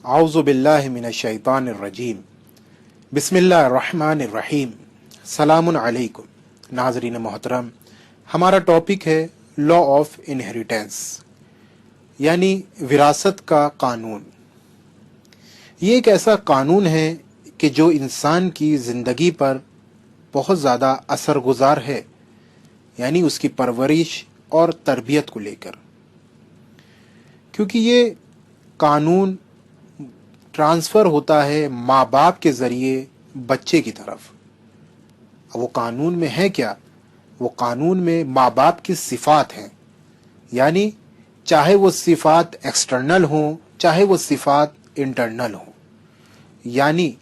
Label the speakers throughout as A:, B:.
A: आऊज़ु बिल्लाहि मिनश्शैतानिर्रजीम बिस्मिल्लाहिर्रहमानिर्रहीम। सलामुन अलैकुम। नाज़रीन मोहतरम, हमारा टॉपिक है लॉ ऑफ इनहेरिटेंस यानी विरासत का कानून। ये एक ऐसा कानून है कि जो इंसान की ज़िंदगी पर बहुत ज़्यादा असरगुजार है, यानी उसकी परवरिश और तरबियत को लेकर, क्योंकि ये कानून ट्रांसफ़र होता है माँ बाप के ज़रिए बच्चे की तरफ। अब वो कानून में है क्या? वो कानून में माँ बाप की सिफ़ात हैं, यानी चाहे वो सिफ़ात एक्सटर्नल हों, चाहे वो सिफ़ात इंटरनल हों, यानी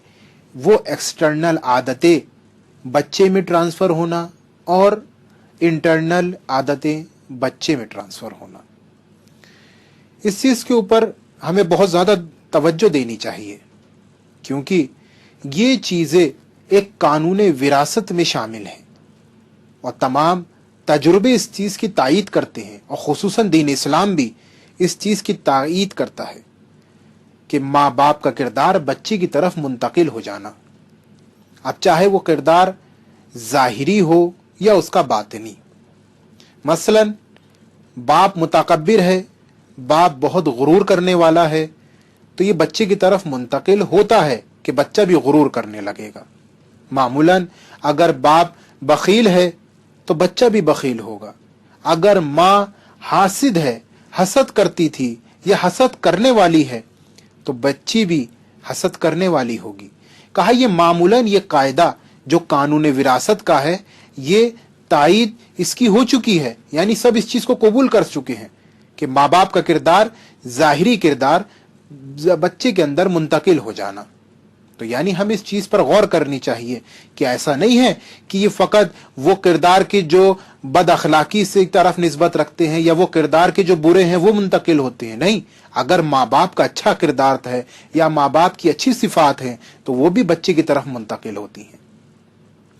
A: वो एक्सटर्नल आदतें बच्चे में ट्रांसफ़र होना और इंटरनल आदतें बच्चे में ट्रांसफ़र होना। इस चीज़ के ऊपर हमें बहुत ज़्यादा तवज्जो देनी चाहिए, क्योंकि ये चीज़ें एक कानून विरासत में शामिल हैं और तमाम तजुर्बे इस चीज़ की तायीद करते हैं, और ख़ुसूसन दीन इस्लाम भी इस चीज़ की तायीद करता है कि माँ बाप का किरदार बच्चे की तरफ मुंतकिल हो जाना। अब चाहे वो किरदार ज़ाहिरी हो या उसका बातिनी। मसलन बाप मुतकब्बिर है, बाप बहुत गुरूर करने वाला है, तो ये बच्चे की तरफ मुंतकिल होता है कि बच्चा भी गुरूर करने लगेगा। मामूलन अगर बाप बखील है तो बच्चा भी बखील होगा। अगर माँ हासिद है, हसद करती थी या हसद करने वाली है, तो बच्ची भी हसद करने वाली होगी। कहा ये मामूलन ये कायदा जो कानून विरासत का है, ये तायीद इसकी हो चुकी है, यानी सब इस चीज़ को कबूल कर चुके हैं कि माँ बाप का किरदार, ज़ाहिरी किरदार बच्चे के अंदर मुंतकिल हो जाना। तो यानी हमें इस चीज़ पर गौर करनी चाहिए कि ऐसा नहीं है कि ये फ़कत वो किरदार के जो बद अखलाकी से तरफ निस्बत रखते हैं या वो किरदार के जो बुरे हैं वो मुंतकिल होते हैं। नहीं, अगर माँ बाप का अच्छा किरदार है या माँ बाप की अच्छी सिफ़ात हैं तो वो भी बच्चे की तरफ मुंतकिल होती हैं।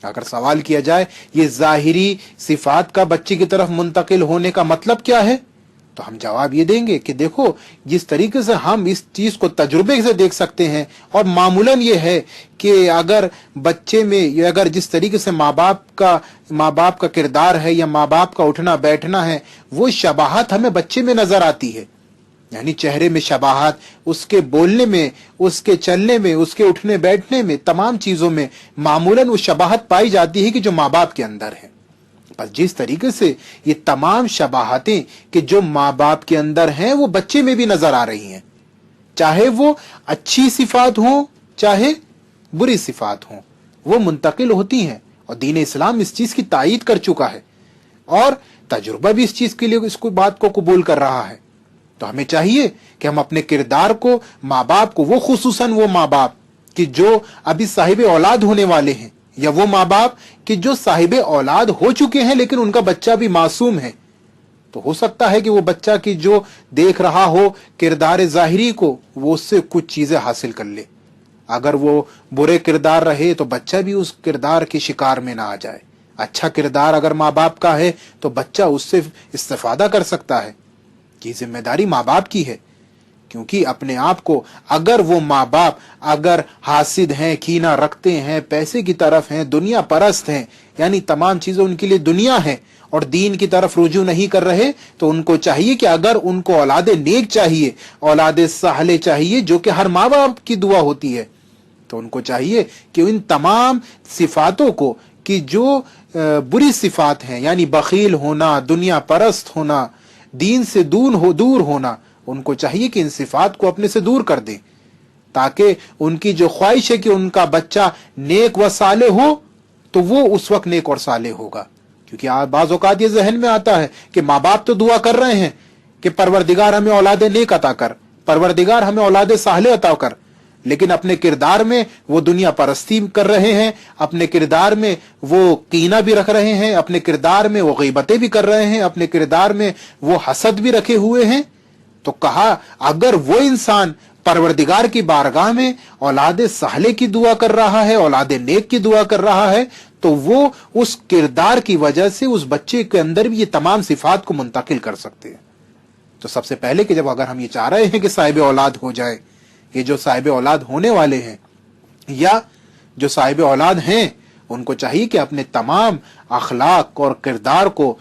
A: अगर सवाल किया जाए ये ज़ाहिरी सिफ़ात का बच्चे की तरफ मुंतकिल होने का मतलब क्या है, तो हम जवाब ये देंगे कि देखो, जिस तरीके से हम इस चीज़ को तजुर्बे से देख सकते हैं, और मामूलन ये है कि अगर बच्चे में अगर जिस तरीके से माँ बाप का किरदार है या माँ बाप का उठना बैठना है, वो शबाहत हमें बच्चे में नज़र आती है, यानी चेहरे में शबाहत, उसके बोलने में, उसके चलने में, उसके उठने बैठने में, तमाम चीज़ों में मामूलन वो शबाहत पाई जाती है कि जो माँ बाप के अंदर है। पर जिस तरीके से ये तमाम शबाहतें कि जो माँ बाप के अंदर हैं वो बच्चे में भी नजर आ रही हैं, चाहे वो अच्छी सिफात हो चाहे बुरी सिफात हो, वो मुंतकिल होती हैं। और दीन इस्लाम इस चीज़ की तायीद कर चुका है और तजुर्बा भी इस चीज़ के लिए इसको बात को कबूल कर रहा है। तो हमें चाहिए कि हम अपने किरदार को, माँ बाप को, वो खुसूसन वो माँ बाप कि जो अभी साहिब औलाद होने वाले हैं, या वो माँ बाप कि जो साहिबे औलाद हो चुके हैं लेकिन उनका बच्चा भी मासूम है, तो हो सकता है कि वो बच्चा की जो देख रहा हो किरदार ज़ाहिरी को, वो उससे कुछ चीज़ें हासिल कर ले। अगर वो बुरे किरदार रहे तो बच्चा भी उस किरदार के शिकार में ना आ जाए। अच्छा किरदार अगर माँ बाप का है तो बच्चा उससे इस्तिफादा कर सकता है कि जिम्मेदारी माँ बाप की है, क्योंकि अपने आप को अगर वो माँ बाप अगर हासिद हैं, कीना रखते हैं, पैसे की तरफ हैं, दुनिया परस्त हैं, यानी तमाम चीज़ें उनके लिए दुनिया है और दीन की तरफ रुजू नहीं कर रहे, तो उनको चाहिए कि अगर उनको औलादे नेक चाहिए, औलादे साहले चाहिए, जो कि हर माँ बाप की दुआ होती है, तो उनको चाहिए कि इन तमाम सिफातों को कि जो बुरी सिफात हैं, यानी बखील होना, दुनिया परस्त होना, दीन से दूर होना, उनको चाहिए कि इन सिफात को अपने से दूर कर दें, ताकि उनकी जो ख्वाहिश है कि उनका बच्चा नेक व साले हो, तो वो उस वक्त नेक और साले होगा। क्योंकि बाज़ औक़ात ये जहन में आता है कि माँ बाप तो दुआ कर रहे हैं कि परवरदिगार हमें औलादे नेक अता कर, परवरदिगार हमें औलादे साले अता कर, लेकिन अपने किरदार में वो दुनिया परस्ती कर रहे हैं, अपने किरदार में वो कीना भी रख रहे हैं, अपने किरदार में वो गीबतें भी कर रहे हैं, अपने किरदार में वो हसद भी रखे हुए हैं। तो कहा अगर वो इंसान परवरदिगार की बारगाह में औलादे साले की दुआ कर रहा है, औलादे नेक की दुआ कर रहा है, तो वो उस किरदार की वजह से उस बच्चे के अंदर भी ये तमाम सिफात को मुंतकिल कर सकते हैं। तो सबसे पहले कि जब अगर हम ये चाह रहे हैं कि साहिब औलाद हो जाए, یہ جو صاحب اولاد ہونے والے ہیں یا جو صاحب اولاد ہیں ان کو چاہیے کہ اپنے تمام اخلاق اور کردار کو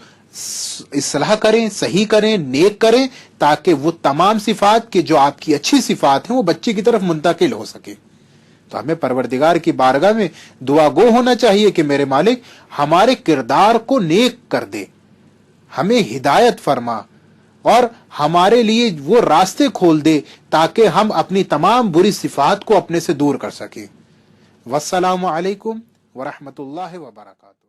A: اصلاح کریں، صحیح کریں، نیک کریں، تاکہ وہ تمام صفات کے جو آپ کی اچھی صفات ہیں وہ بچے کی طرف منتقل ہو سکے۔ تو ہمیں پروردگار کی بارگاہ میں دعا گو ہونا چاہیے کہ میرے مالک ہمارے کردار کو نیک کر دے، ہمیں ہدایت فرما اور ہمارے لیے وہ راستے کھول دے تاکہ ہم اپنی تمام بری صفات کو اپنے سے دور کر سکیں۔ والسلام علیکم ورحمۃ اللہ وبرکاتہ۔